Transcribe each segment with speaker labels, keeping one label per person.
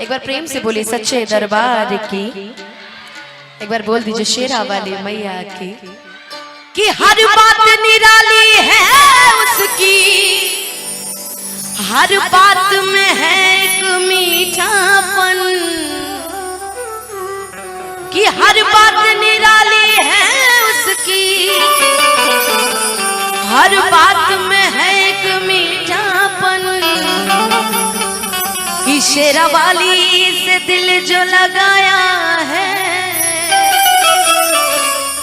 Speaker 1: एक बार प्रेम से बोली सच्चे दरबार की। एक बार बोल दीजिए शेरा वाली मैया की कि हर बात निराली है उसकी, हर बात में है एक मीठापन, कि हर बात निराली है उसकी, हर बात में है एक मीठापन, कि शेरा वाली से दिल जो लगाया है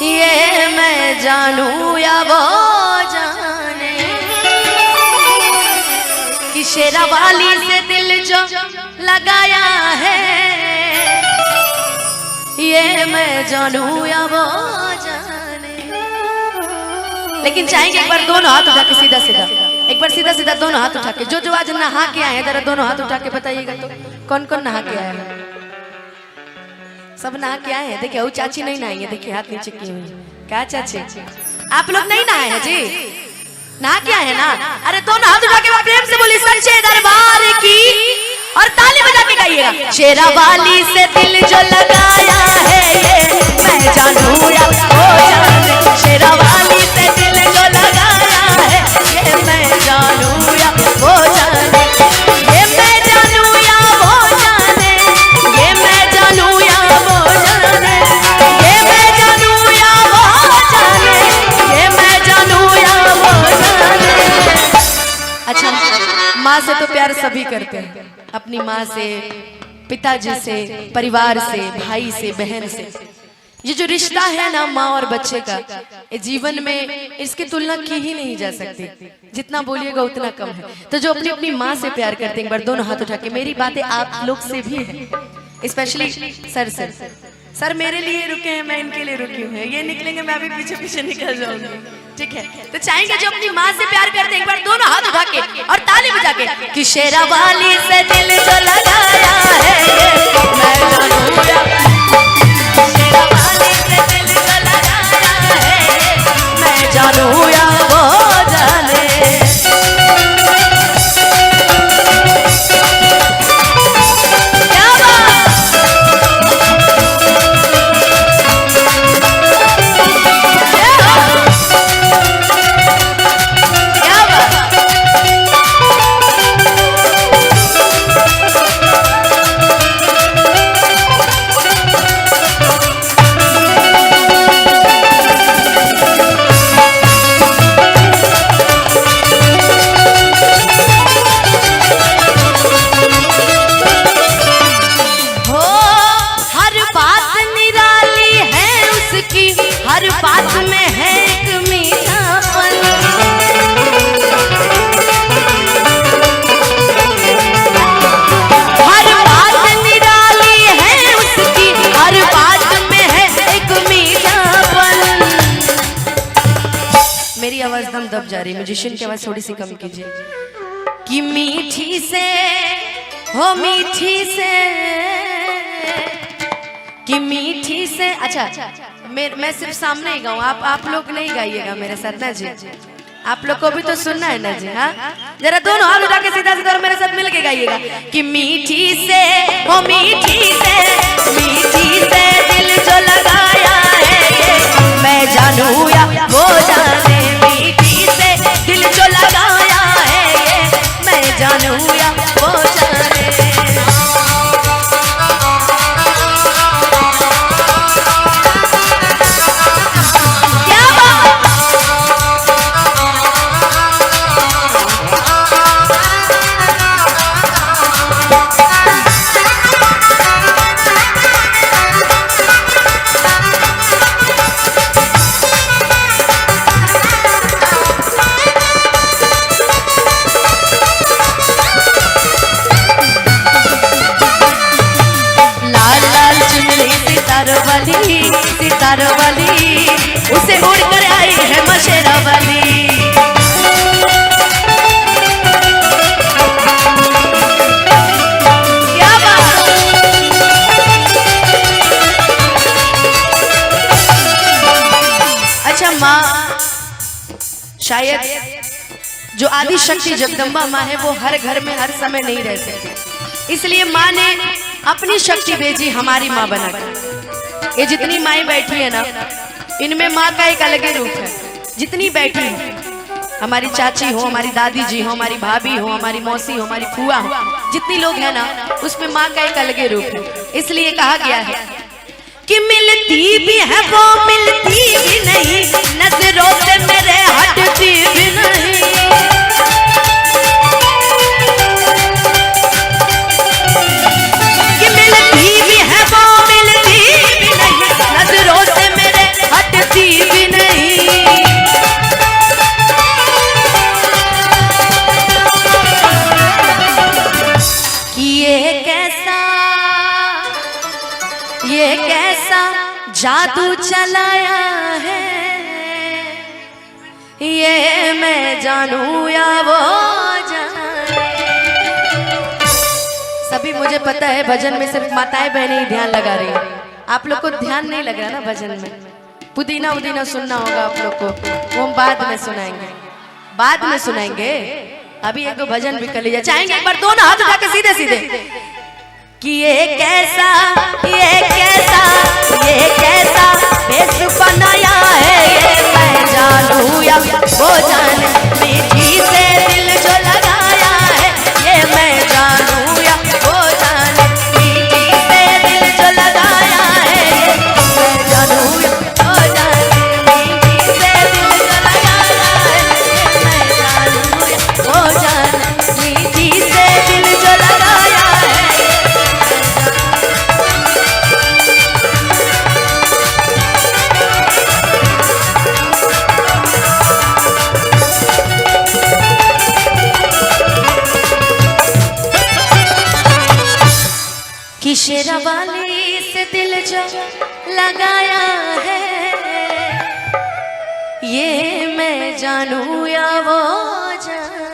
Speaker 1: ये मैं जानूं या वो जाने, कि शेरा वाली से दिल जो लगाया है ये मैं जानूं या वो जाने। लेकिन चाहेंगे एक बार दोनों हाथ उठा के सीधा सीधा, एक बार सीधा सीधा दोनों हाथ उठा के, जो आज नहा के आए हैं जरा दोनों हाथ उठा के बताइएगा तो कौन कौन नहा के आया है। सब नहा के आए हैं। देखिए वो चाची नहीं नहाई है, देखिए हाथ नीचे की हुई। क्या चाची आप लोग नहीं नहाए हैं जी? नहा के आए हैं ना? अरे दोनों हाथ उठा के प्रेम से बोली सच्चे दरबार की और ताली बजा के गाइएगा। शेरा वाली से दिल जो लगाया है ये मैं जानूं या वो जाने, शेरा वाली से दिल जो लगाया है ये मैं जानूं या वो जाने, ये मैं जानूं या वो जाने, ये मैं जानूं या वो जाने, ये मैं जानूं या वो जाने, ये मैं जानूं या वो जाने। अच्छा, माँ से तो प्यार सभी करते हैं, अपनी माँ से, पिताजी से, परिवार से, भाई से, बहन से। ये जो रिश्ता है ना माँ और बच्चे का, जीवन में इसकी तुलना की ही नहीं जा सकती। जितना बोलिएगा उतना कम है। तो जो अपनी अपनी माँ से प्यार करते हैं एक बार दोनों हाथ उठा के, मेरी बातें आप लोग से भी है, स्पेशली सर से। सर मेरे लिए रुके हैं, मैं इनके लिए रुकी हूँ। ये निकलेंगे मैं अभी पीछे पीछे निकल जाऊंगी, ठीक है? तो चाहेंगे जो अपनी माँ से प्यार करते हैं एक बार दोनों हाथ उठा के और ताली बजा के कि शेरा वाली से दिल जो लगाया है ये मैं जानूं या, शेरा वाली से दिल जो लगाया है ये मैं जानूं या वो जाने। हर बात में है एक मीठापन, हर बात निराली है उसकी, हर बात में है एक मीठापन। मेरी आवाज दम दब जा रही है, म्यूजिशियन की आवाज थोड़ी सी कम कीजिए। कि मीठी से हो मीठी से, कि मीठी से। अच्छा मैं सिर्फ सामने ही गाऊं, आप लोग नहीं गाइएगा मेरे साथ ना जी, आप लोग को भी तो सुनना है ना जी। हाँ जरा दोनों हाथ उठा के सीधा सीधा मेरे साथ मिलके गाइएगा कि मीठी से हो मीठी से, मीठी से दिल जो लगाया है ये मैं जानूं या वो जाने, मीठी से दिल जो लगाया है ये मैं जानूं या वो जाने। सितारा वाली उसे उड़ कर आई है मशेरा वाली, क्या बात। अच्छा माँ शायद जो आदि शक्ति जगदम्बा माँ है वो हर घर में हर समय नहीं रह सकती, इसलिए माँ ने अपनी शक्ति भेजी हमारी माँ बना के। ये जितनी माएँ बैठी है ना, इनमें माँ का एक अलग ही रूप है। जितनी बैठी है, हमारी चाची हो, हमारी दादी जी हो, हमारी भाभी हो, हमारी मौसी हो, हमारी फुआ हो, जितनी लोग हैं ना, उसमें माँ का एक अलग ही रूप है। इसलिए कहा गया है कि मिलती भी है वो मिलती भी नहीं, नजरों से मेरे हटती भी नहीं। कि मिलती भी है वो मिलती भी नहीं, नजरों से मेरे हटती भी नहीं। कि ये कैसा जादू चलाया है, ये मैं जानूं या वो जाने। सभी मुझे पता है भजन में सिर्फ माताएं बहनें ही ध्यान लगा रही हैं। आप लोग को ध्यान नहीं लग रहा ना भजन में। पुदीना उदीना सुनना होगा आप लोग को, वो हम बाद में सुनाएंगे, बाद में सुनाएंगे। अभी एक दो भजन भी कर लीजिए। चाहेंगे एक बार दोनों हाथ उठा के सीधे सीधे कि ये कैसा बेस बनाया है, ये मैं जानूं या वो जाने। मीठी से दिल जो लगाया है, ये मैं जानूं या वो जाने। मीठी से दिल जो लगाया है, ये मैं जानूं या वो जाने। मीठी से दिल जो लगाया है, ये मैं जानूं या वो जाने। मीठी से दिल जो लगाया है। कि शेरावाली से दिल जो लगाया है, ये मैं जानूं या वो जाने।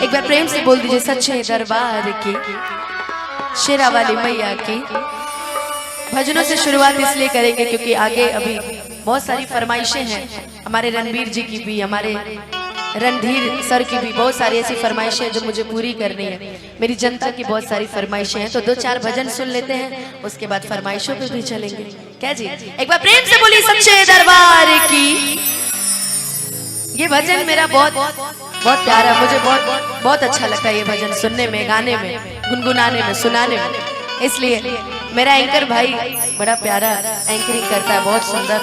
Speaker 1: एक बार प्रेम से बोल दीजिए सच्चे दरबार की शेरावाली मैया की। भजनों से शुरुआत इसलिए करेंगे क्योंकि आगे अभी बहुत सारी फरमाइशें हैं। हमारे रणवीर जी की भी, हमारे रणधीर सर की भी बहुत सारी ऐसी फरमाइशें हैं जो मुझे पूरी करनी है। मेरी जनता की बहुत सारी फरमाइशें हैं। तो दो चार भजन सुन लेते हैं, उसके बाद फरमाइशों पे भी चलेंगे। क्या जी? एक बार प्रेम से बोली सच्चे दरबार की। ये भजन मेरा बहुत प्यारा, मुझे बहुत अच्छा लगता है ये भजन सुनने में, गाने में, गुनगुनाने में, सुनाने में। इसलिए मेरा एंकर भाई बड़ा प्यारा एंकरिंग करता है, बहुत सुंदर।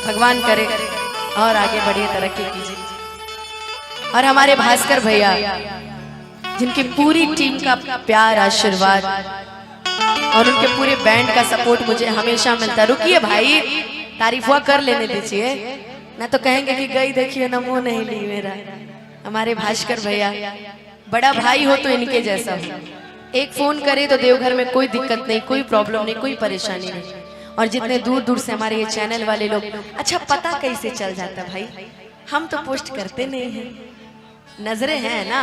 Speaker 1: भगवान करे और आगे बढ़िए, तरक्की कीजिए। और हमारे भास्कर भैया जिनकी पूरी टीम का प्यार, आशीर्वाद और उनके पूरे बैंड का सपोर्ट मुझे हमेशा मिलता। रुकिए भाई, तारीफ हुआ कर लेने दीजिए, ना तो कहेंगे कि गई देखिए ना मुंह नहीं ली मेरा। हमारे भास्कर भैया, बड़ा भाई हो तो इनके जैसा हो। एक फोन करे तो देवघर में कोई दिक्कत नहीं, कोई प्रॉब्लम नहीं, कोई परेशानी नहीं। और जितने दूर दूर से हमारे ये चैनल वाले लोग, अच्छा पता कैसे चल जाता भाई? हम तो पोस्ट करते नहीं हैं, नजरें हैं ना।